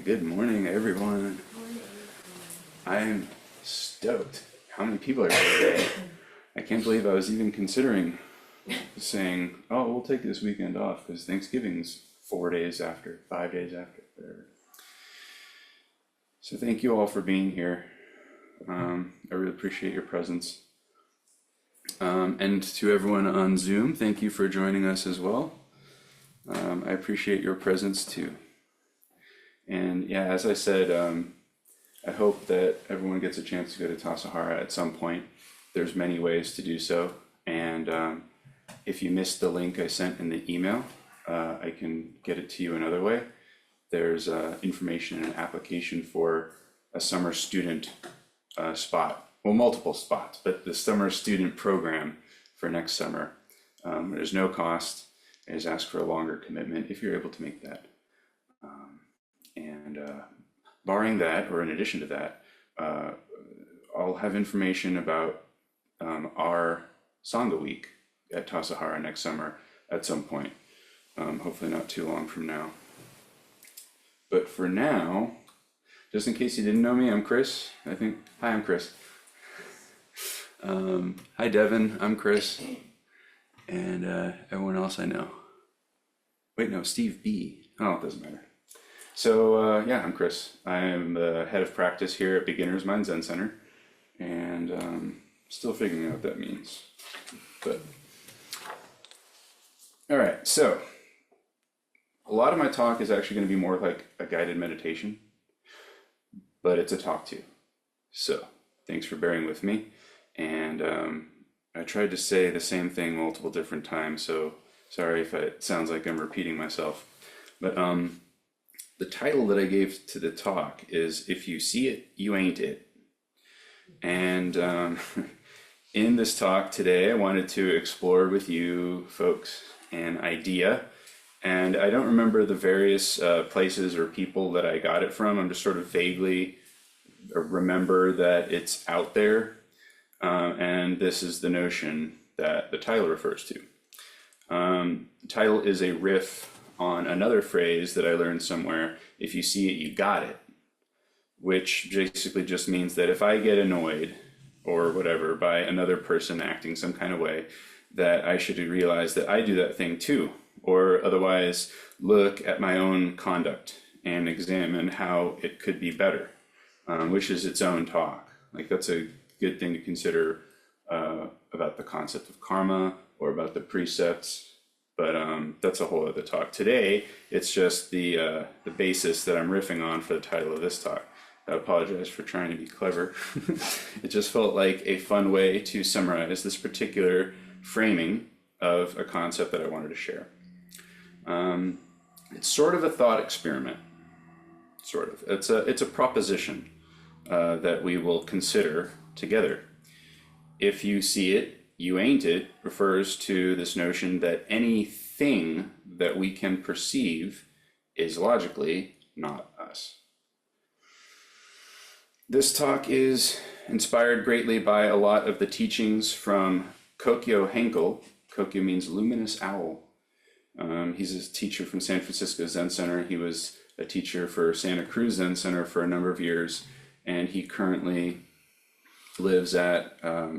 Good morning, everyone. I'm stoked. How many people are here today? I can't believe I was even considering saying, oh, we'll take this weekend off because Thanksgiving's 4 days after, 5 days after, whatever. So thank you all for being here. I really appreciate your presence. And to everyone on Zoom, thank you for joining us as well. I appreciate your presence too. And yeah, as I said, I hope that everyone gets a chance to go to Tassajara at some point. There's many ways to do so. And if you missed the link I sent in the email, I can get it to you another way. There's information and application for a summer student spot. Well, multiple spots, but the summer student program for next summer. There's no cost. I just ask for a longer commitment if you're able to make that. And barring that, or in addition to that, I'll have information about our Sangha week at Tassajara next summer at some point. Hopefully not too long from now. But for now, just in case you didn't know me, I'm Chris. Hi, I'm Chris. Hi, Devin. I'm Chris. And everyone else I know. Wait, no, Steve B. Oh, it doesn't matter. So yeah, I'm Chris. I am the head of practice here at Beginner's Mind Zen Center, and still figuring out what that means. But all right, so a lot of my talk is actually going to be more like a guided meditation, but it's a talk too. So thanks for bearing with me. And I tried to say the same thing multiple different times, so sorry if it sounds like I'm repeating myself. But the title that I gave to the talk is "If You See It, You Ain't It." And in this talk today, I wanted to explore with you folks an idea. And I don't remember the various places or people that I got it from. I'm just sort of vaguely remember that it's out there. And this is the notion that the title refers to. The title is a riff on another phrase that I learned somewhere: if you see it, you got it, which basically just means that if I get annoyed or whatever by another person acting some kind of way, that I should realize that I do that thing too, or otherwise look at my own conduct and examine how it could be better, which is its own talk. Like, that's a good thing to consider about the concept of karma or about the precepts. But that's a whole other talk. Today, it's just the basis that I'm riffing on for the title of this talk. I apologize for trying to be clever. It just felt like a fun way to summarize this particular framing of a concept that I wanted to share. It's sort of a thought experiment. Sort of. It's a proposition that we will consider together. If you see it, you ain't it refers to this notion that anything that we can perceive is logically not us. This talk is inspired greatly by a lot of the teachings from Kokyo Henkel. Kokyo means luminous owl. He's a teacher from San Francisco Zen Center. He was a teacher for Santa Cruz Zen Center for a number of years, and he currently lives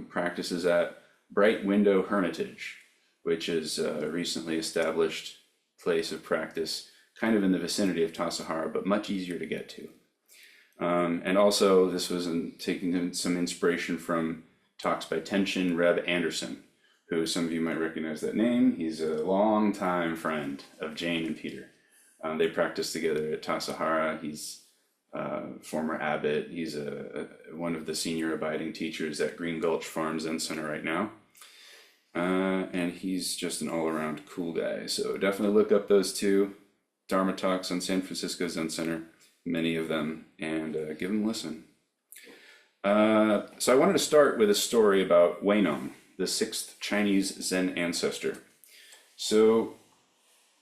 practices at Bright Window Hermitage, which is a recently established place of practice, kind of in the vicinity of Tassajara, but much easier to get to. And also, this was taking some inspiration from talks by Tenshin Reb Anderson, who some of you might recognize that name. He's a longtime friend of Jane and Peter. They practice together at Tassajara. He's former abbot. He's one of the senior abiding teachers at Green Gulch Farm Zen Center right now. And he's just an all-around cool guy. So definitely look up those two Dharma talks on San Francisco Zen Center, many of them, and give them a listen. So I wanted to start with a story about Huinong, the sixth Chinese Zen ancestor. So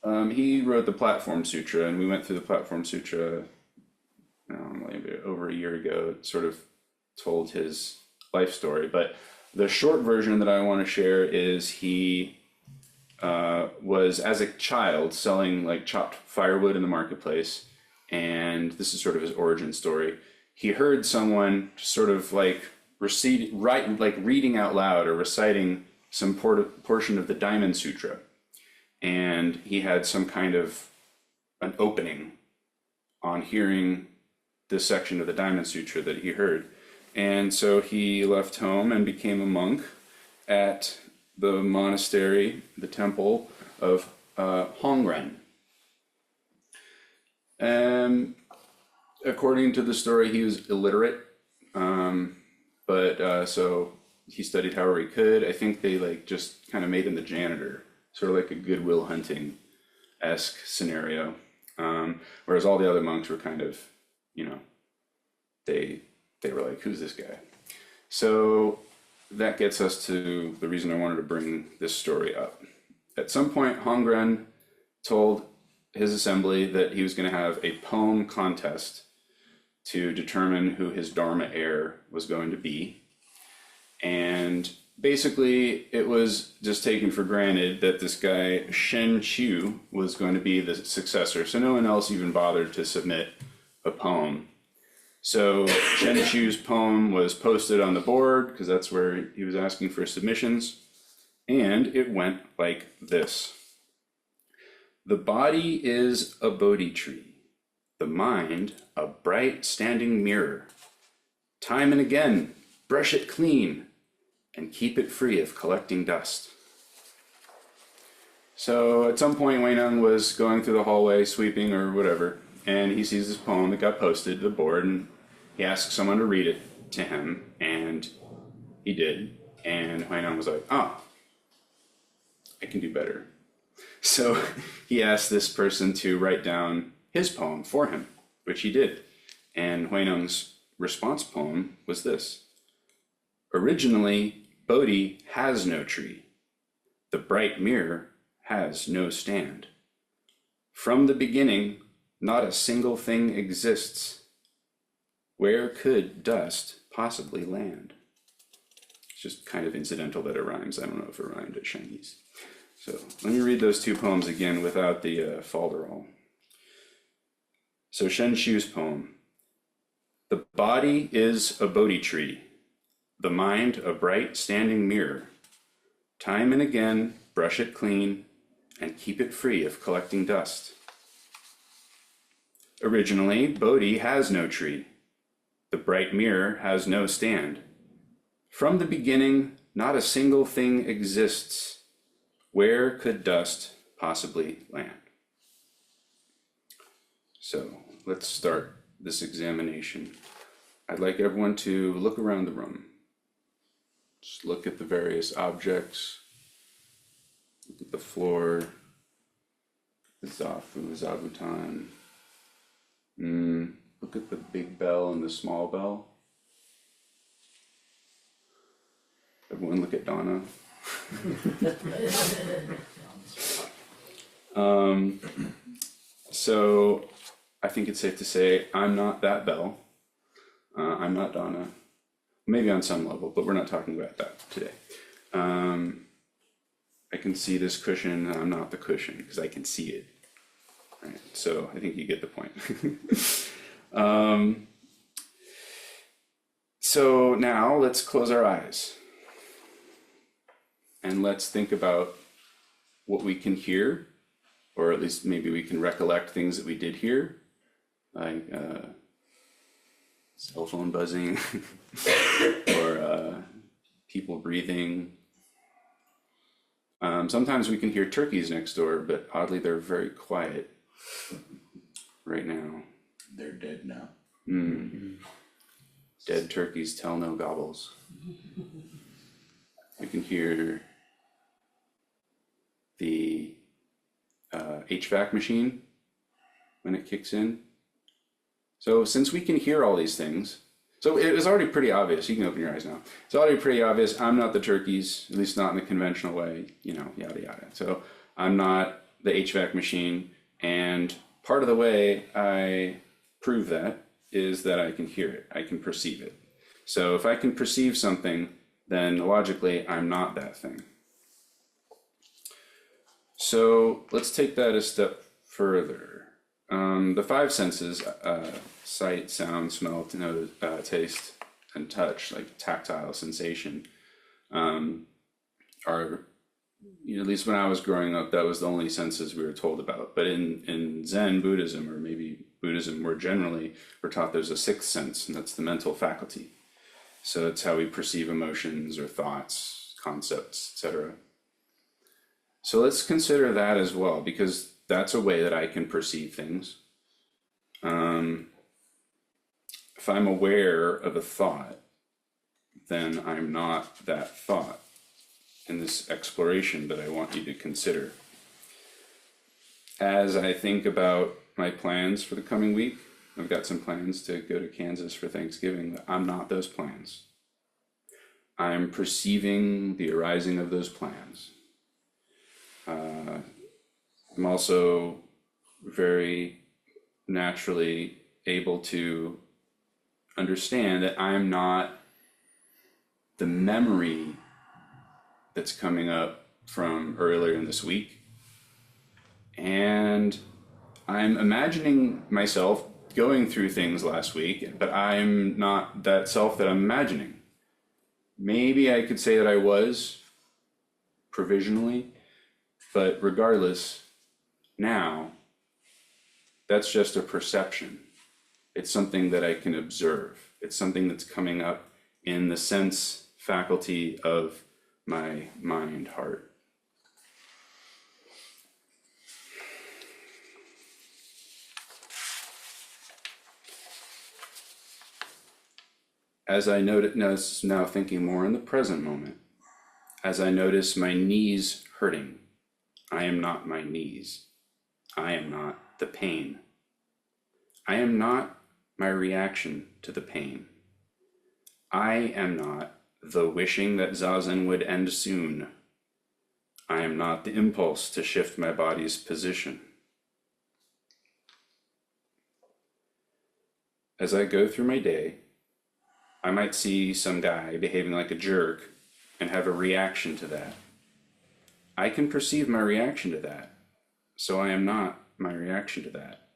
he wrote the Platform Sutra, and we went through the Platform Sutra maybe over a year ago. It sort of told his life story, but the short version that I want to share is he was, as a child, selling like chopped firewood in the marketplace, and this is sort of his origin story. He heard someone just sort of like reading out loud or reciting some portion of the Diamond Sutra, and he had some kind of an opening on hearing this section of the Diamond Sutra that he heard. And so he left home and became a monk at the monastery, the temple of Hongren. And according to the story, he was illiterate, but so he studied however he could. I think they like just kind of made him the janitor, sort of like a Goodwill Hunting-esque scenario. Whereas all the other monks were kind of, you know, they were like, who's this guy? So that gets us to the reason I wanted to bring this story up. At some point, Hongren told his assembly that he was going to have a poem contest to determine who his Dharma heir was going to be. And basically, it was just taken for granted that this guy, Shen Qiu, was going to be the successor. So no one else even bothered to submit a poem. So Shen Qiu's poem was posted on the board, because that's where he was asking for submissions. And it went like this. The body is a Bodhi tree, the mind a bright standing mirror. Time and again, brush it clean and keep it free of collecting dust. So at some point, Weinung was going through the hallway, sweeping or whatever, and he sees this poem that got posted to the board, and he asks someone to read it to him, and he did. And Weinung was like, oh, I can do better. So he asked this person to write down his poem for him, which he did. And Weinung's response poem was this. Originally, Bodhi has no tree. The bright mirror has no stand. From the beginning, not a single thing exists. Where could dust possibly land? It's just kind of incidental that it rhymes. I don't know if it rhymed at Chinese. So let me read those two poems again without the falderall. So Shen Qiu's poem. The body is a Bodhi tree, the mind a bright standing mirror. Time and again, brush it clean and keep it free of collecting dust. Originally, Bodhi has no tree. The bright mirror has no stand. From the beginning, not a single thing exists. Where could dust possibly land? So let's start this examination. I'd like everyone to look around the room. Just look at the various objects. Look at the floor. The Zafu, Zabuton. Look at the big bell and the small bell. Everyone look at Donna. So I think it's safe to say I'm not that bell. I'm not Donna. Maybe on some level, but we're not talking about that today. I can see this cushion, and I'm not the cushion because I can see it. Right, so I think you get the point. So now let's close our eyes. And let's think about what we can hear, or at least maybe we can recollect things that we did hear, like cell phone buzzing, or people breathing. Sometimes we can hear turkeys next door, but oddly they're very quiet right now. They're dead now. Dead turkeys tell no gobbles. We can hear the HVAC machine when it kicks in. So since we can hear all these things, so it was already pretty obvious. You can open your eyes now. It's already pretty obvious. I'm not the turkeys, at least not in the conventional way, you know, yada, yada. So I'm not the HVAC machine. And part of the way I prove that is that I can hear it. I can perceive it. So if I can perceive something, then logically I'm not that thing. So let's take that a step further. The five senses, sight, sound, smell, taste, and touch, like tactile sensation, are, at least when I was growing up, that was the only senses we were told about. But in Zen Buddhism, or maybe Buddhism more generally, we're taught there's a sixth sense, and that's the mental faculty. So it's how we perceive emotions or thoughts, concepts, etc. So let's consider that as well, because that's a way that I can perceive things. If I'm aware of a thought, then I'm not that thought in this exploration that I want you to consider. As I think about my plans for the coming week, I've got some plans to go to Kansas for Thanksgiving. I'm not those plans. I'm perceiving the arising of those plans. I'm also very naturally able to understand that I'm not the memory that's coming up from earlier in this week. And I'm imagining myself going through things last week, but I'm not that self that I'm imagining. Maybe I could say that I was provisionally, but regardless, now that's just a perception. It's something that I can observe. It's something that's coming up in the sense faculty of my mind, heart. As I notice, now thinking more in the present moment, as I notice my knees hurting, I am not my knees. I am not the pain. I am not my reaction to the pain. I am not the wishing that Zazen would end soon. I am not the impulse to shift my body's position. As I go through my day, I might see some guy behaving like a jerk and have a reaction to that. I can perceive my reaction to that, so I am not my reaction to that.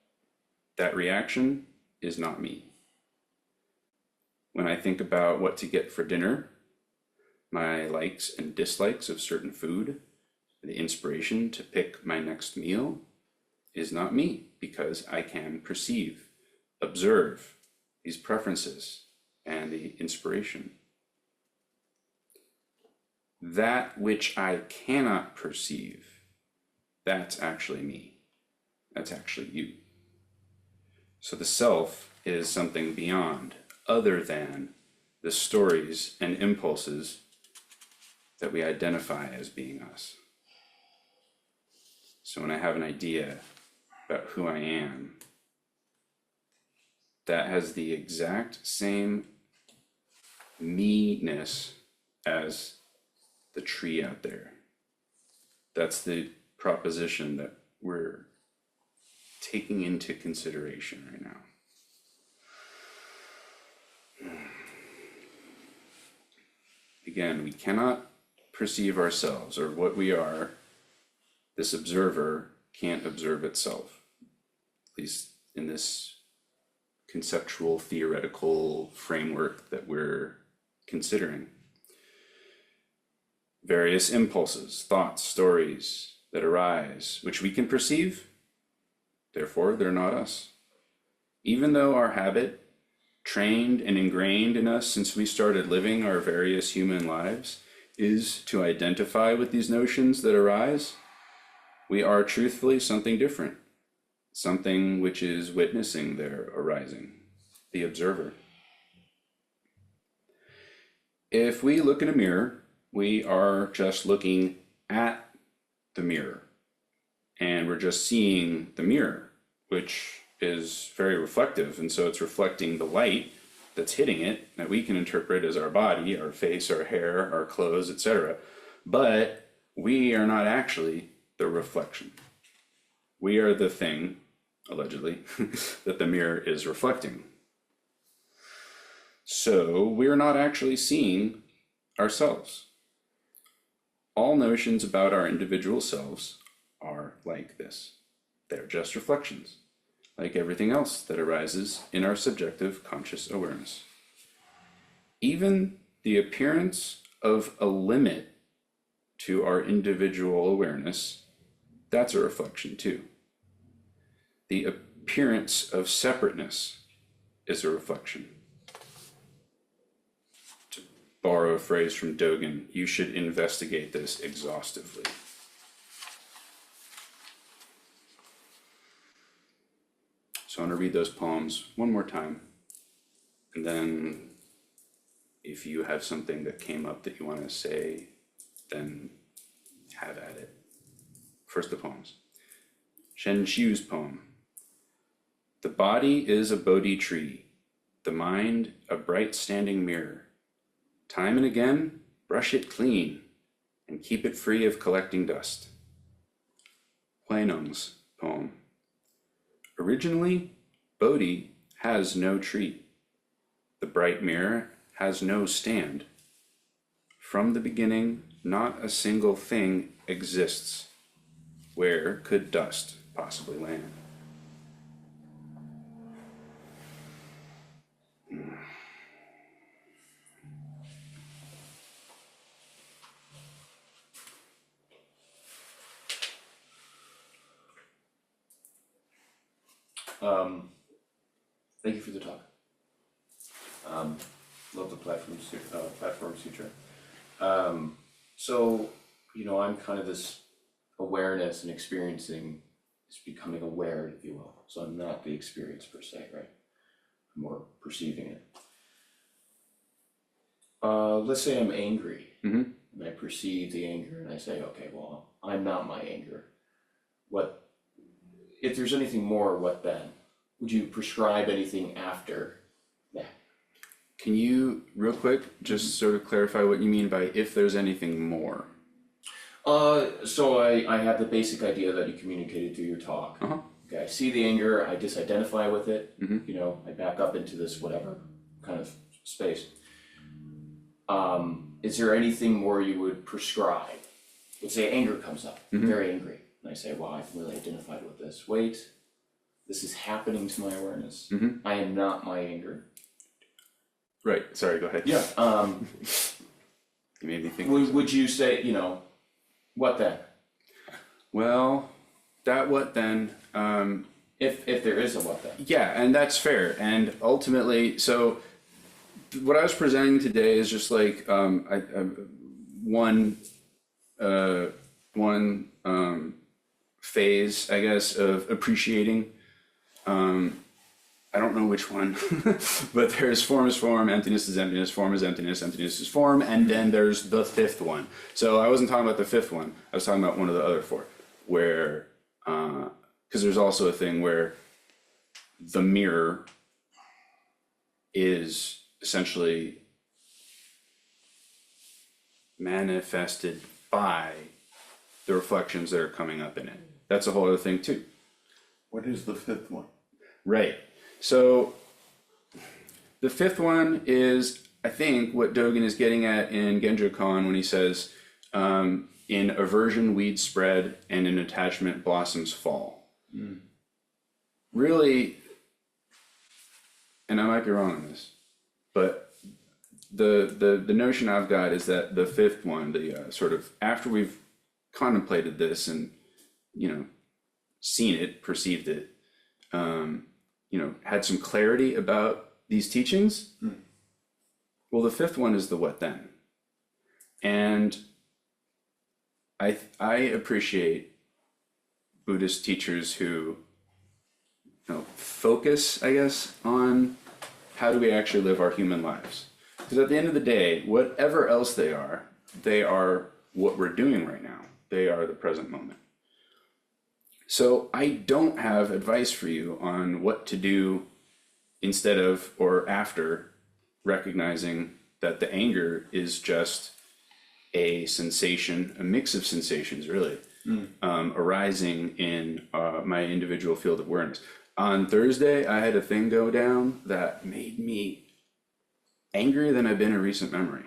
That reaction is not me. When I think about what to get for dinner, my likes and dislikes of certain food, the inspiration to pick my next meal is not me, because I can perceive, observe these preferences and the inspiration. That which I cannot perceive, that's actually me. That's actually you. So the self is something beyond, other than the stories and impulses that we identify as being us. So when I have an idea about who I am, that has the exact same me-ness as the tree out there. That's the proposition that we're taking into consideration right now. Again, we cannot perceive ourselves or what we are. This observer can't observe itself, at least in this conceptual, theoretical framework that we're considering. Various impulses, thoughts, stories that arise, which we can perceive, therefore they're not us. Even though our habit, trained and ingrained in us since we started living our various human lives, is to identify with these notions that arise, we are truthfully something different, something which is witnessing their arising, the observer. If we look in a mirror, we are just looking at the mirror, and we're just seeing the mirror, which is very reflective, and so it's reflecting the light that's hitting it that we can interpret as our body, our face, our hair, our clothes, etc. But we are not actually the reflection. We are the thing, allegedly, that the mirror is reflecting. So we are not actually seeing ourselves. All notions about our individual selves are like this. They're just reflections. like everything else that arises in our subjective conscious awareness. Even the appearance of a limit to our individual awareness, that's a reflection too. The appearance of separateness is a reflection. To borrow a phrase from Dogen, you should investigate this exhaustively. So I'm going to read those poems one more time, and then if you have something that came up that you want to say, then have at it. First, the poems. Shen Xiu's poem. The body is a Bodhi tree, the mind a bright standing mirror. Time and again, brush it clean and keep it free of collecting dust. Huineng's poem. Originally, Bodhi has no tree. The bright mirror has no stand. From the beginning, not a single thing exists. Where could dust possibly land? Thank you for the talk. Love the platform sutra. So, I'm kind of this awareness and experiencing, is becoming aware, if you will. So I'm not the experience per se, right? I'm more perceiving it. Let's say I'm angry, and I perceive the anger, and I say, okay, well, I'm not my anger. What, if there's anything more, what then? Would you prescribe anything after that? Can you, real quick, just sort of clarify what you mean by if there's anything more? So I have the basic idea that you communicated through your talk. Okay, I see the anger, I disidentify with it, I back up into this whatever kind of space. Is there anything more you would prescribe? Let's say anger comes up, I'm very angry, and I say, well, I've really identified with this. Wait, this is happening to my awareness. I am not my anger. Right, sorry, go ahead. Yeah. You made me think. Would you say, what then? Well, that what then, If there is a what then? yeah, and that's fair. And ultimately, so what I was presenting today is just like one phase, I guess, of appreciating. I don't know which one, but there's form is form, emptiness is emptiness, form is emptiness, emptiness is form, and then there's the fifth one. So I wasn't talking about the fifth one, I was talking about one of the other four, where, because there's also a thing where the mirror is essentially manifested by the reflections that are coming up in it. That's a whole other thing too. What is the fifth one? Right. So the fifth one is, I think, what Dogen is getting at in Genjo Kan when he says, in aversion weeds spread and in attachment blossoms fall. Really, and I might be wrong on this, but the notion I've got is that the fifth one, the sort of after we've contemplated this and seen it, perceived it, had some clarity about these teachings. Well, the fifth one is the what then. And I appreciate Buddhist teachers who focus, I guess, on how do we actually live our human lives. Because at the end of the day, whatever else they are what we're doing right now. They are the present moment. So I don't have advice for you on what to do instead of or after recognizing that the anger is just a sensation, a mix of sensations really, arising in my individual field of awareness. On Thursday, I had a thing go down that made me angrier than I've been in recent memory.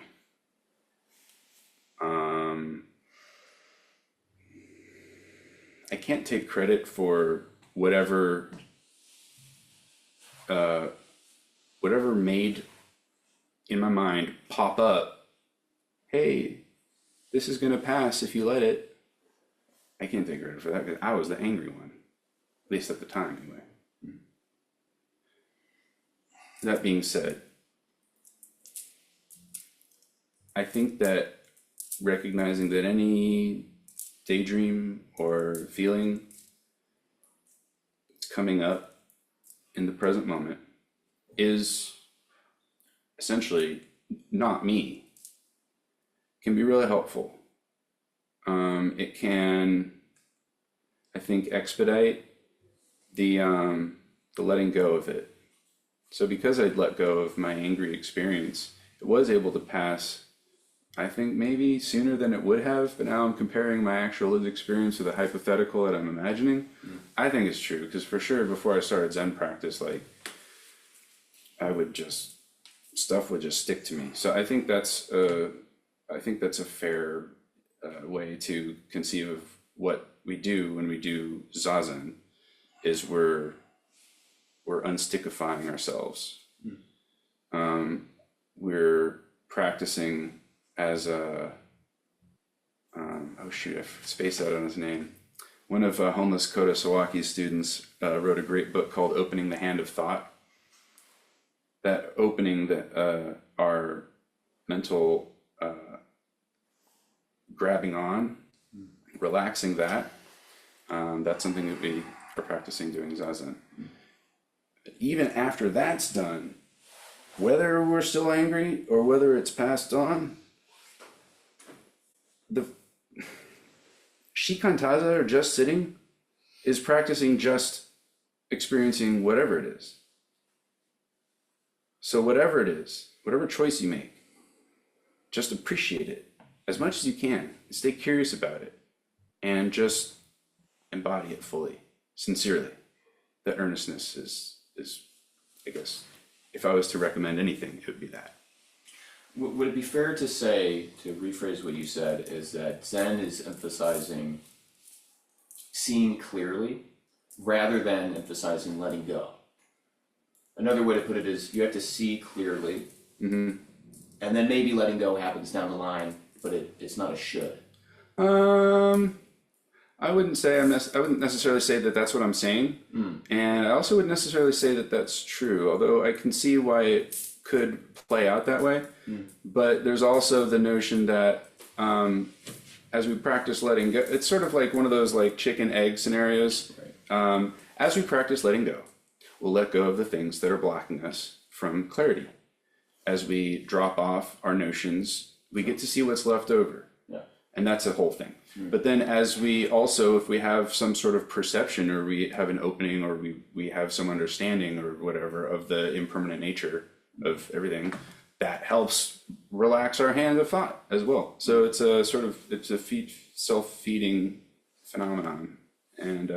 I can't take credit for whatever whatever made in my mind pop up, hey, this is going to pass if you let it. I can't take credit for that because I was the angry one, at least at the time anyway. That being said, I think that recognizing that any daydream or feeling coming up in the present moment is essentially not me can be really helpful. It can, I think, expedite the letting go of it. So because I'd let go of my angry experience, it was able to pass, I think maybe sooner than it would have, but now I'm comparing my actual lived experience with a hypothetical that I'm imagining. I think it's true, because for sure before I started Zen practice, like, stuff would just stick to me. So I think that's a fair way to conceive of what we do when we do Zazen, is we're unstickifying ourselves. We're practicing as a, oh shoot, I spaced out on his name. One of homeless Koda Sawaki's students wrote a great book called Opening the Hand of Thought. That opening our mental grabbing on, relaxing that, that's something that we are practicing doing Zazen. But even after that's done, whether we're still angry or whether it's passed on, the shikantaza, or just sitting, is practicing just experiencing whatever it is. So whatever it is, whatever choice you make, just appreciate it as much as you can, stay curious about it, and just embody it fully, sincerely. The earnestness is, I guess, if I was to recommend anything, it would be that. Would it be fair to say, to rephrase what you said, is that Zen is emphasizing seeing clearly rather than emphasizing letting go? Another way to put it is you have to see clearly, and then maybe letting go happens down the line, but it's not a should. I wouldn't necessarily say that that's what I'm saying, and I also wouldn't necessarily say that that's true. Although I can see why it could play out that way, but there's also the notion that as we practice letting go, it's sort of like one of those like chicken egg scenarios. Right. As we practice letting go, we'll let go of the things that are blocking us from clarity. As we drop off our notions, we get to see what's left over. Yeah. And that's a whole thing. But then as we also, if we have some sort of perception, or we have an opening, or we have some understanding or whatever of the impermanent nature of everything, that helps relax our hand of thought as well. So it's a sort of, self-feeding phenomenon. And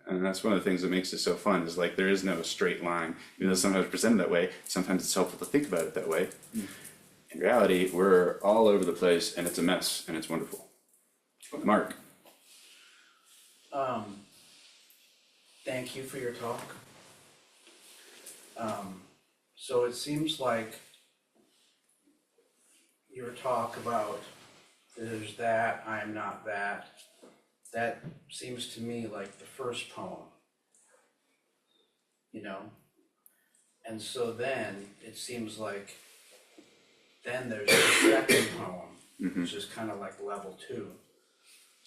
that's one of the things that makes it so fun, is like there is no straight line. Even though sometimes it's presented that way, sometimes it's helpful to think about it that way. In reality, we're all over the place, and it's a mess, and it's wonderful. Mark. Thank you for your talk. So it seems like your talk about there's that, I'm not that, that seems to me like the first poem, you know? And so then it seems like then there's the second poem, which is kind of like level 2.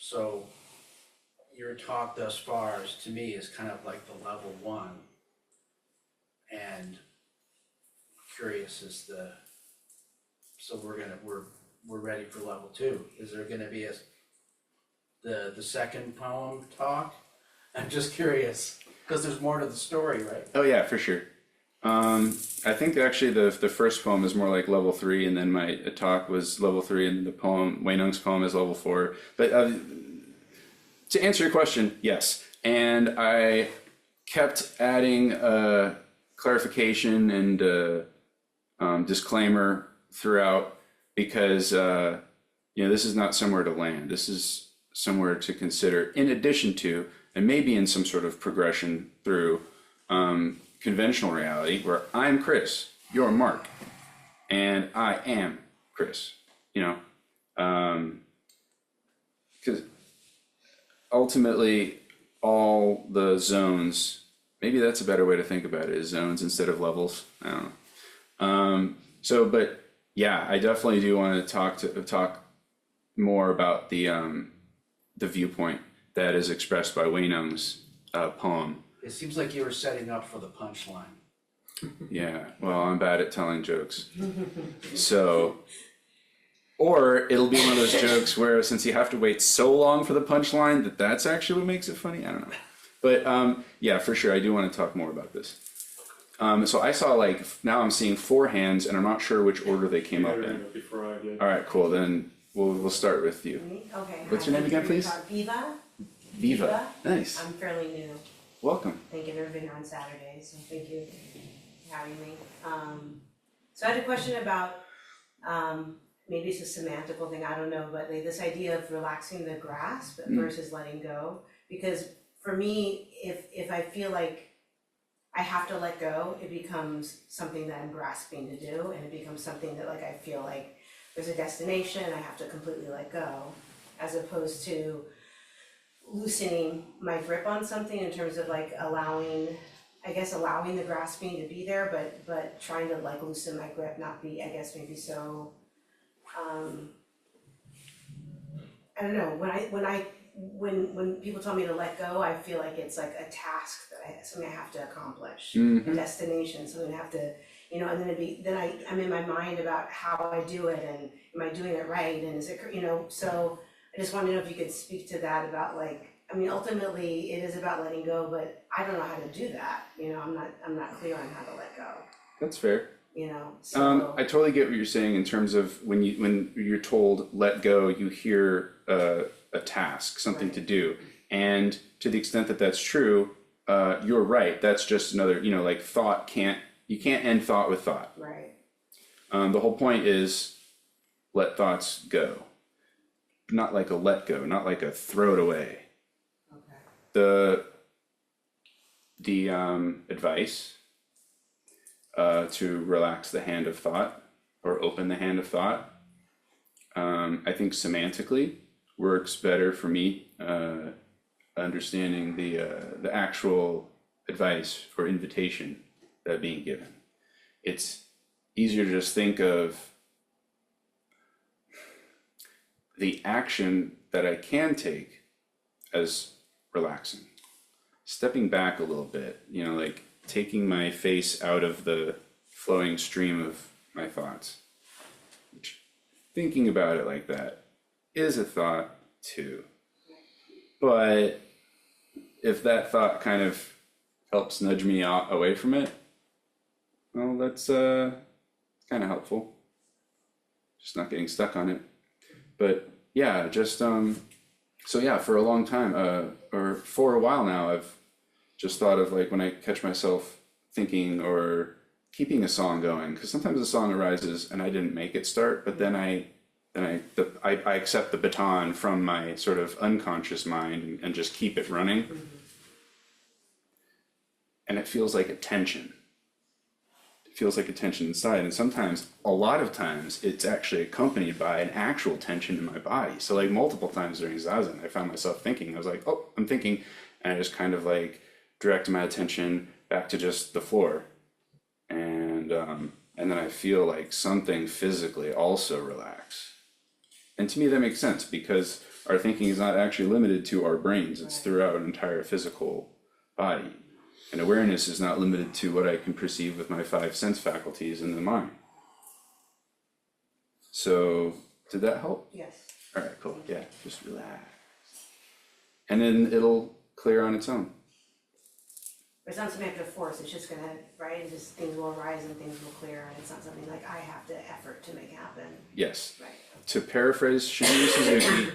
So your talk thus far to me is kind of like the level 1, and curious as so we're ready for level 2. Is there gonna be the second poem talk? I'm just curious, because there's more to the story, right? Oh yeah, for sure. I think actually the first poem is more like level 3, and then my talk was level 3, and the poem, Wei Nung's poem, is level 4. But to answer your question, yes. And I kept adding clarification and disclaimer throughout, because this is not somewhere to land. This is somewhere to consider, in addition to, and maybe in some sort of progression through, conventional reality where I'm Chris, you're Mark, and I am Chris, you know? Because ultimately, all the zones, maybe that's a better way to think about it, is zones instead of levels. I don't know. But yeah, I definitely do want to talk more about the viewpoint that is expressed by Wainung's poem. It seems like you were setting up for the punchline. Yeah, well, I'm bad at telling jokes. So, or it'll be one of those jokes where since you have to wait so long for the punchline that's actually what makes it funny. I don't know. But yeah, for sure, I do want to talk more about this. So I saw now I'm seeing 4 hands and I'm not sure which order they came up in. Before I did. All right, cool. Then we'll start with you. Okay. What's your name again, please? Viva. Viva. Nice. I'm fairly new. Welcome. Thank you. I've never been here on Saturdays, so thank you for having me. So I had a question about, maybe it's a semantical thing, I don't know, but like this idea of relaxing the grasp versus letting go. Because for me, if I feel like I have to let go, it becomes something that I'm grasping to do, and it becomes something that like I feel like there's a destination, I have to completely let go, as opposed to loosening my grip on something in terms of like allowing the grasping to be there, but trying to like loosen my grip, not be, I guess maybe so, I don't know, when people tell me to let go, I feel like it's like a task something I have to accomplish, a destination, something I have to, you know, and then I'm in my mind about how I do it, and am I doing it right, and is it, you know, so I just want to know if you could speak to that about like, I mean, ultimately it is about letting go, but I don't know how to do that, you know, I'm not clear on how to let go, That's fair. you know, so. I totally get what you're saying in terms of when you're told let go, you hear a task, something to do, and to the extent that that's true, you're right. That's just another, you know, like you can't end thought with thought. Right. The whole point is let thoughts go, not like a let go, not like a throw it away. Okay. The advice to relax the hand of thought or open the hand of thought, I think semantically works better for me, understanding the actual advice or invitation that being given. It's easier to just think of the action that I can take as relaxing, stepping back a little bit, you know, like taking my face out of the flowing stream of my thoughts. Which, thinking about it like that is a thought too. But if that thought kind of helps nudge me away from it, well, that's kind of helpful. Just not getting stuck on it. But yeah, just so yeah, for a long time, or for a while now, I've just thought of like when I catch myself thinking or keeping a song going, because sometimes a song arises and I didn't make it start, but then I accept the baton from my sort of unconscious mind and just keep it running. And it feels like a tension. It feels like a tension inside. And sometimes, a lot of times, it's actually accompanied by an actual tension in my body. So like multiple times during Zazen, I found myself thinking, I was like, oh, I'm thinking. And I just kind of like direct my attention back to just the floor. And then I feel like something physically also relax. And to me that makes sense because our thinking is not actually limited to our brains, it's throughout an entire physical body. And awareness is not limited to what I can perceive with my 5 sense faculties in the mind. So, did that help? Yes. All right, cool. Yeah, just relax. And then it'll clear on its own. It's not something I have to force, it's just gonna, right, and just things will arise and things will clear, and it's not something like I have to effort to make happen. Yes. Right. To paraphrase Shigeru Suzuki,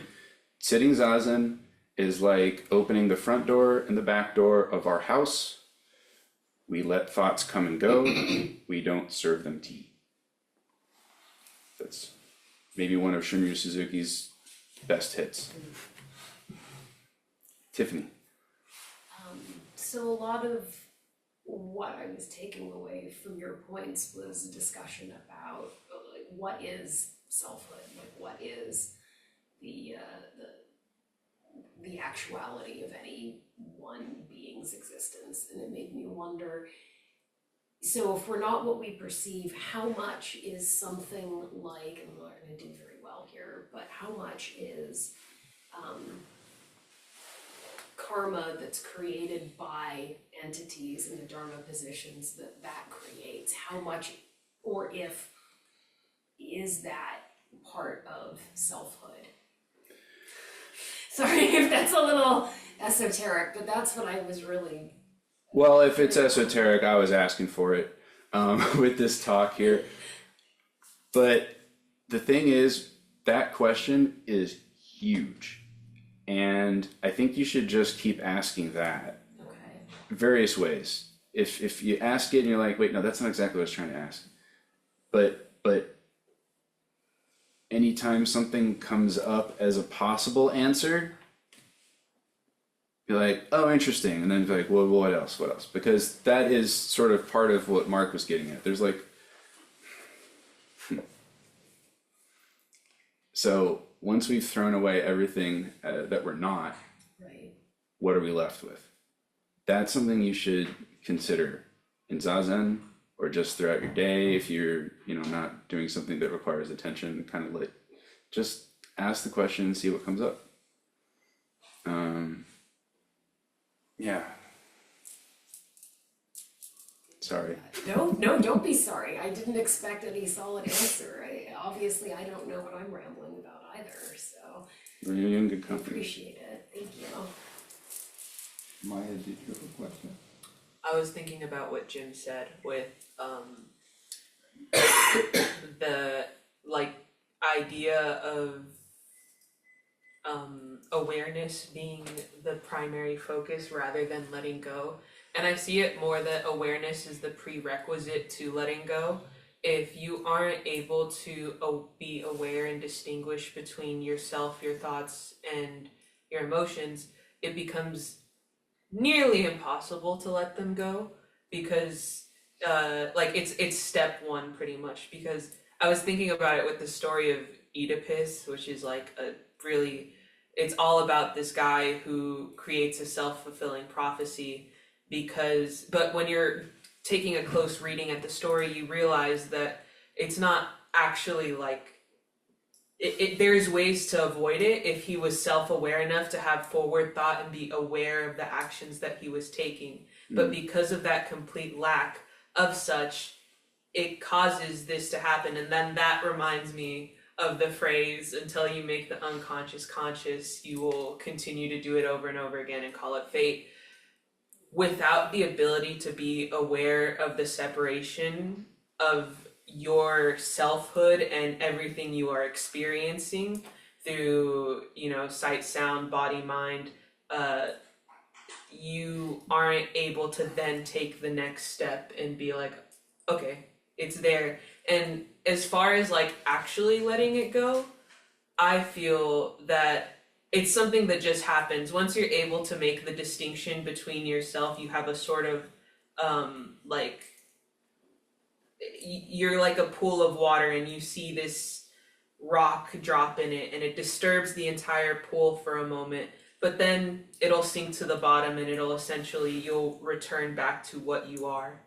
sitting Zazen is like opening the front door and the back door of our house. We let thoughts come and go. We don't serve them tea. That's maybe one of Shunryu Suzuki's best hits. Tiffany. So a lot of what I was taking away from your points was a discussion about like what is selfhood, like what is the actuality of any one being's existence, and it made me wonder. So if we're not what we perceive, how much is something like, and I'm not gonna do very well here, but how much is karma that's created by entities in the dharma positions that creates? How much, or if, is that part of selfhood? Sorry if that's a little esoteric, but that's what I was really. Well, if it's esoteric, I was asking for it with this talk here. But the thing is, that question is huge. And I think you should just keep asking that Okay. various ways. If you ask it and you're like, wait, no, that's not exactly what I was trying to ask. But anytime something comes up as a possible answer, you're like, oh, interesting. And then you're like, well, what else? What else? Because that is sort of part of what Mark was getting at. There's like, so once we've thrown away everything that we're not, Right. what are we left with? That's something you should consider in Zazen, or just throughout your day if you're, not doing something that requires attention. Kind of like, just ask the question and see what comes up. Yeah. Sorry. No, don't be sorry. I didn't expect any solid answer. Obviously, I don't know what I'm rambling about either, so You're in good I company. appreciate it. Thank you. Maya, did you have a question? I was thinking about what Jim said with the idea of awareness being the primary focus rather than letting go. And I see it more that awareness is the prerequisite to letting go. If you aren't able to be aware and distinguish between yourself, your thoughts, and your emotions, it becomes nearly impossible to let them go, because it's step one pretty much. Because I was thinking about it with the story of Oedipus, which is it's all about this guy who creates a self-fulfilling prophecy. But when you're taking a close reading at the story, you realize that it's not actually there's ways to avoid it if he was self-aware enough to have forward thought and be aware of the actions that he was taking. But because of that complete lack of such, it causes this to happen. And then that reminds me of the phrase, until you make the unconscious conscious, you will continue to do it over and over again and call it fate. Without the ability to be aware of the separation of your selfhood and everything you are experiencing through, sight, sound, body, mind, you aren't able to then take the next step and be like, okay, it's there. And as far as actually letting it go, I feel that it's something that just happens. Once you're able to make the distinction between yourself, you have a sort of you're like a pool of water and you see this rock drop in it and it disturbs the entire pool for a moment, but then it'll sink to the bottom and you'll return back to what you are.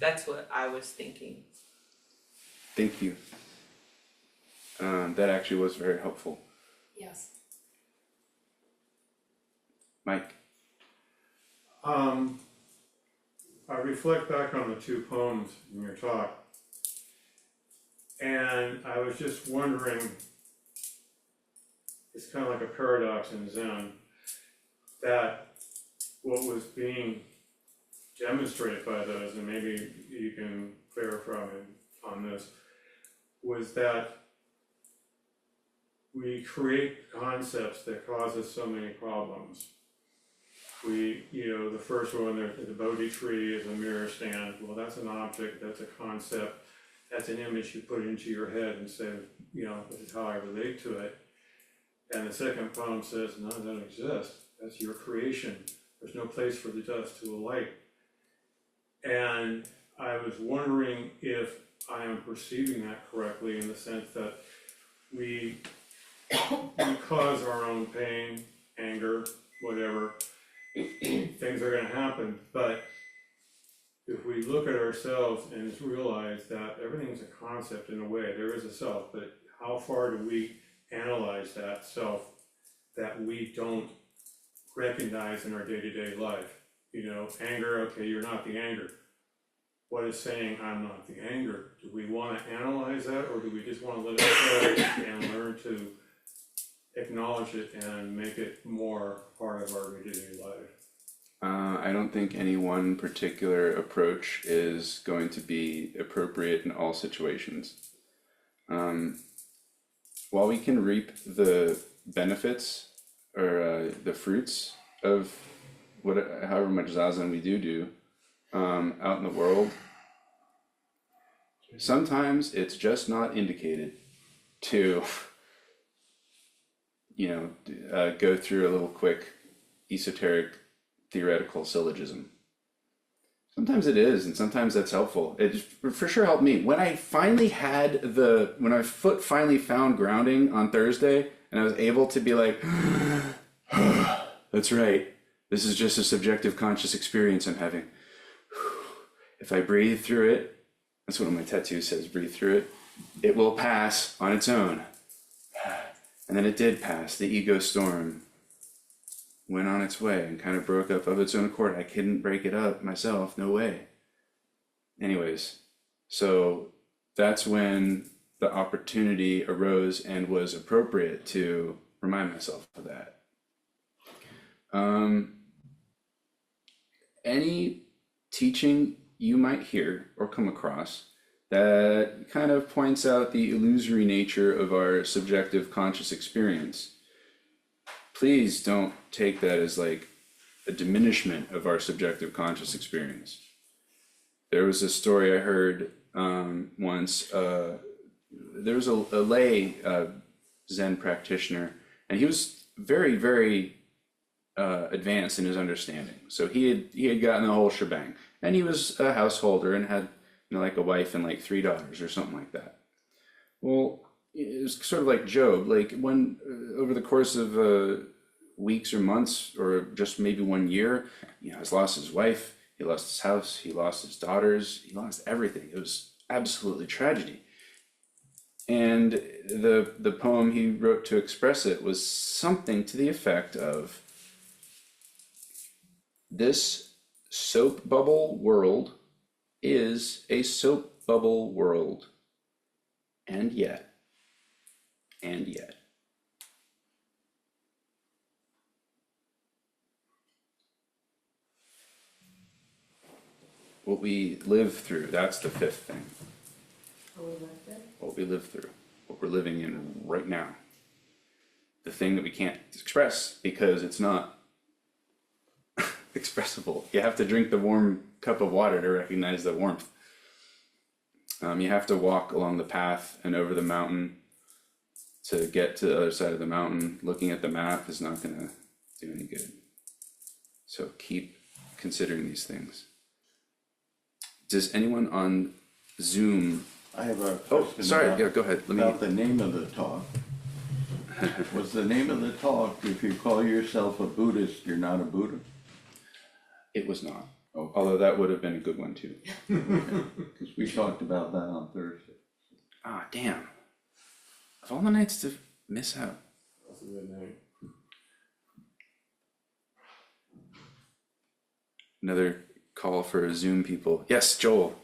That's what I was thinking. Thank you. That actually was very helpful. Yes. Mike? I reflect back on the two poems in your talk, and I was just wondering, it's kind of like a paradox in Zen, that what was being demonstrated by those, and maybe you can clarify on this, was that we create concepts that cause us so many problems. The first one, the Bodhi tree is a mirror stand. Well, that's an object, that's a concept, that's an image you put into your head and say, this is how I relate to it. And the second poem says, none of that exists. That's your creation. There's no place for the dust to alight. And I was wondering if I am perceiving that correctly in the sense that we cause our own pain, anger, whatever, things are gonna happen, but if we look at ourselves and realize that everything's a concept in a way, there is a self, but how far do we analyze that self that we don't recognize in our day-to-day life? You know, anger, okay, you're not the anger. What is saying I'm not the anger? Do we wanna analyze that, or do we just wanna let it go and learn to acknowledge it and make it more part of our day-to-day life? I don't think any one particular approach is going to be appropriate in all situations. While we can reap the benefits or the fruits of however much Zazen we do out in the world, sometimes it's just not indicated to, go through a little quick esoteric theoretical syllogism. Sometimes it is, and sometimes that's helpful. It for sure helped me. When I finally when my foot finally found grounding on Thursday, and I was able to be like, that's right, this is just a subjective conscious experience I'm having. If I breathe through it, that's what my tattoo says, breathe through it, it will pass on its own. And then it did pass. The ego storm went on its way and kind of broke up of its own accord. I couldn't break it up myself, no way. Anyways, so that's when the opportunity arose and was appropriate to remind myself of that. Any teaching you might hear or come across that kind of points out the illusory nature of our subjective conscious experience, please don't take that as like a diminishment of our subjective conscious experience. There was a story I heard once. There was a lay Zen practitioner, and he was very, very advanced in his understanding. So he had gotten the whole shebang, and he was a householder and had like a wife and like 3 daughters or something like that. Well, it was sort of like Job. Like when over the course of weeks or months or just maybe 1 year, he's lost his wife, he lost his house, he lost his daughters, he lost everything. It was absolutely tragedy. And the poem he wrote to express it was something to the effect of, this soap bubble world is a soap bubble world, and yet. What we live through, that's the fifth thing. What we live through, what we're living in right now. The thing that we can't express because it's not expressible. You have to drink the warm cup of water to recognize the warmth. You have to walk along the path and over the mountain to get to the other side of the mountain. Looking at the map is not going to do any good. So keep considering these things. Does anyone on Zoom? I have a Oh, question sorry. about, Yeah, go ahead. about the name of the talk. Was the name of the talk, if you call yourself a Buddhist, you're not a Buddha? It was not. Okay. Although that would have been a good one too. Because we talked about that on Thursday. Ah, damn. Of all the nights to miss out. That's a good name. Another call for Zoom people. Yes, Joel.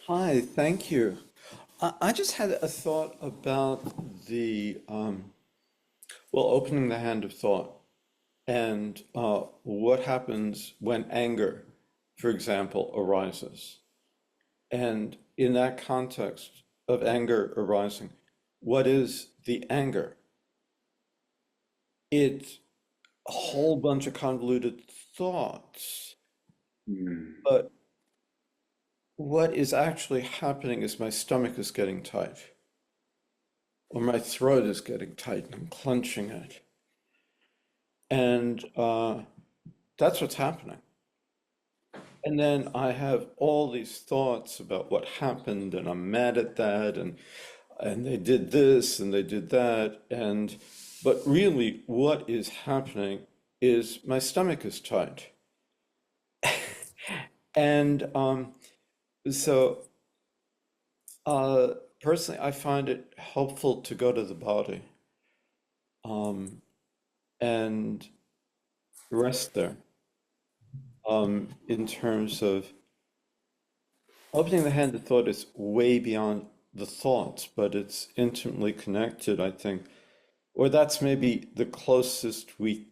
Hi, thank you. I just had a thought about the, opening the hand of thought and what happens when anger, for example, arises. And in that context of anger arising, what is the anger? It's a whole bunch of convoluted thoughts, but what is actually happening is my stomach is getting tight, or my throat is getting tight and I'm clenching it. And that's what's happening. And then I have all these thoughts about what happened, and I'm mad at that, and they did this and they did that, but really what is happening is my stomach is tight. And so personally, I find it helpful to go to the body and rest there. In terms of opening the hand of thought is way beyond the thoughts, but it's intimately connected, I think, or that's maybe the closest we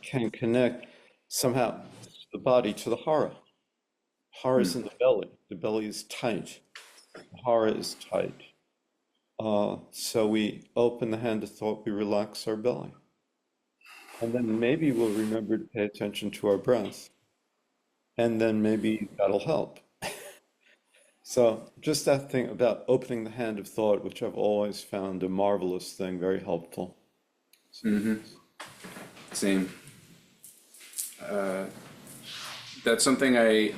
can connect somehow the body to the hara. Hara is in the belly is tight, the hara is tight. So we open the hand of thought, we relax our belly. And then maybe we'll remember to pay attention to our breath. And then maybe that'll help. So just that thing about opening the hand of thought, which I've always found a marvelous thing, very helpful. Same. That's something I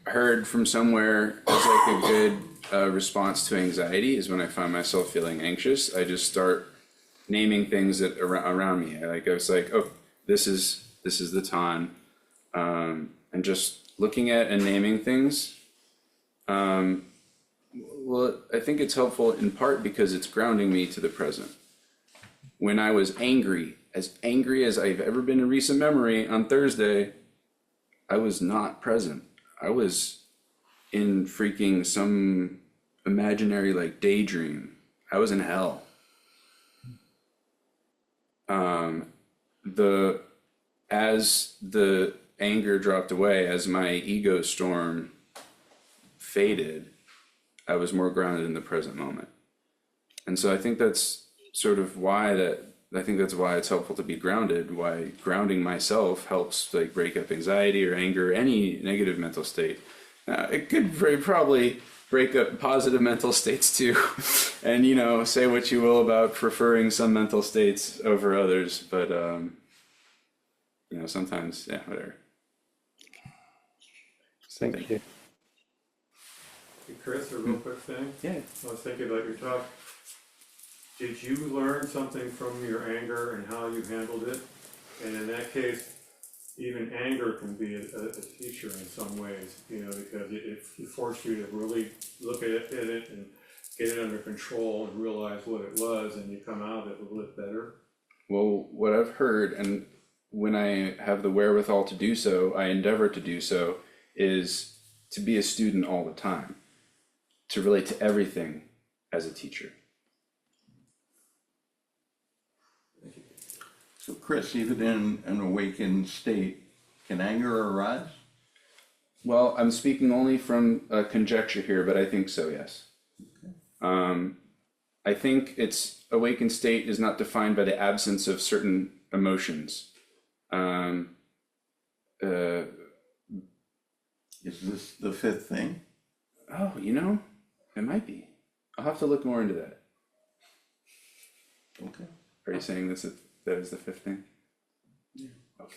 heard from somewhere as like a good response to anxiety is when I find myself feeling anxious, I just start naming things that around me. I was like, oh, this is the time, and just looking at and naming things. Well, I think it's helpful in part because it's grounding me to the present. When I was angry as I've ever been in recent memory on Thursday, I was not present. I was in freaking some imaginary like daydream. I was in hell. As the anger dropped away, as my ego storm faded, I was more grounded in the present moment. And so I think that's sort of why it's helpful to be grounded, why grounding myself helps like break up anxiety or anger, any negative mental state. It could probably break up positive mental states too. And, say what you will about preferring some mental states over others, but, sometimes, yeah, whatever. Thank you. Hey, Chris, a real quick thing. Yeah. I was thinking about your talk. Did you learn something from your anger and how you handled it? And in that case, even anger can be a teacher in some ways, because it forced you to really look at it and get it under control and realize what it was, and you come out of it a little bit better. Well, what I've heard, and when I have the wherewithal to do so, I endeavor to do so, is to be a student all the time, to relate to everything as a teacher. So Chris, even in an awakened state, can anger arise? Well, I'm speaking only from a conjecture here, but I think so, yes. I think its awakened state is not defined by the absence of certain emotions. Is this the fifth thing? Oh, it might be. I'll have to look more into that. Okay. Are you saying that is the fifth thing? Yeah. Okay.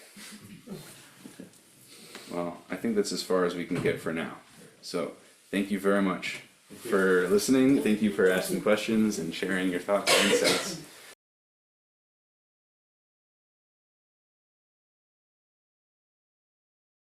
Well, I think that's as far as we can get for now. So thank you very much for listening. Thank you for asking questions and sharing your thoughts and insights.